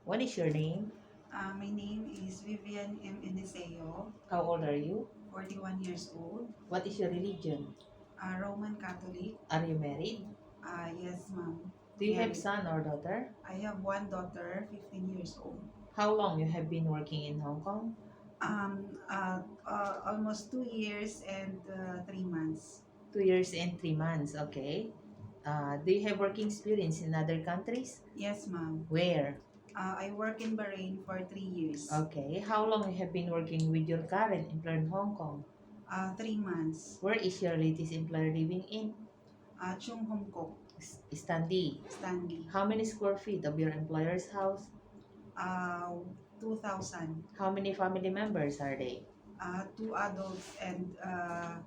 What is your name? My name is Vivian M. Eliseo, How old are you? 41 years old, What is your religion? Roman Catholic. Are you married? Yes, ma'am. Do you have Married. son or daughter? I have one daughter, 15 years old. How long you have been working in Hong Kong? Almost 2 years and 3 months. 2 years and 3 months. Okay. Do you have working experience in other countries? Yes, ma'am. Where? I work in Bahrain for 3 years. Okay. How long you have been working with your current employer in Hong Kong? 3 months. Where is your latest employer living in? Chung Hong Kok, Stanley. Stanley. How many square feet of your employer's house? Uh, 2,000. How many family members are they? 2 adults and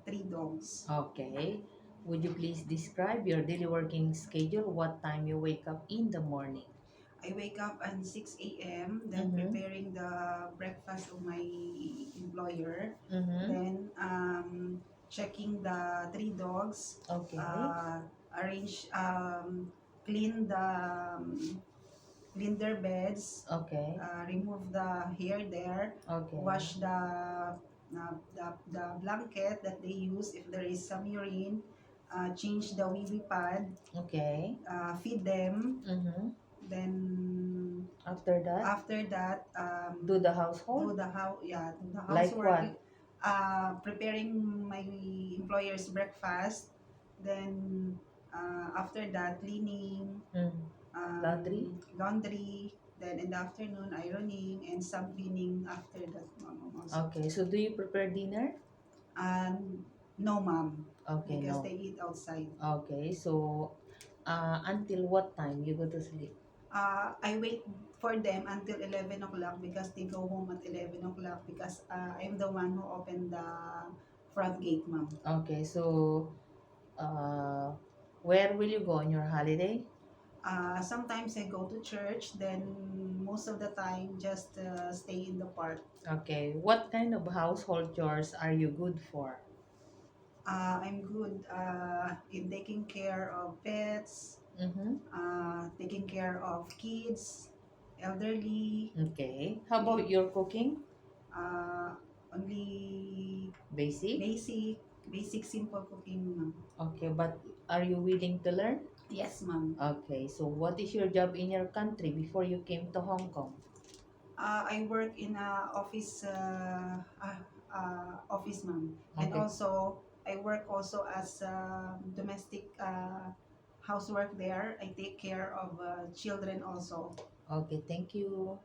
3 dogs. Okay. Would you please describe your daily working schedule? What time you wake up in the morning? I wake up at 6 a.m., then Mm-hmm. preparing the breakfast of my employer, Mm-hmm. then checking the 3 dogs, Okay. arrange, clean the clean their beds, Okay. remove the hair there, Okay. wash the blanket that they use if there is some urine, change the wee wee pad, Okay. feed them. Mm-hmm. Then After that, after that, do the household? do the Like housework, what? preparing my employer's breakfast. Then after that, cleaning, Mm. Laundry? laundry. Then in the afternoon, ironing and some cleaning after that, ma'am, also. Okay. So do you prepare dinner? And no, ma'am, Okay, because no. they eat outside. Okay. So, until what time you go to sleep? I wait for them until 11 o'clock because they go home at 11 o'clock because I'm the one who opened the front gate, ma'am. Okay. So, uh, where will you go on your holiday? Sometimes I go to church, then most of the time just stay in the park. Okay. What kind of household chores are you good for? I'm good in taking care of pets, Mm-hmm. taking care of kids, elderly, Okay. How eh, about your cooking? uh, only Basic? basic, basic simple cooking, ma'am. Okay, but are you willing to learn? Yes, ma'am. Okay, so what is your job in your country before you came to Hong Kong? I work in a office, ma'am, and Okay. also I work also as domestic housework there. I take care of children also. Okay, thank you.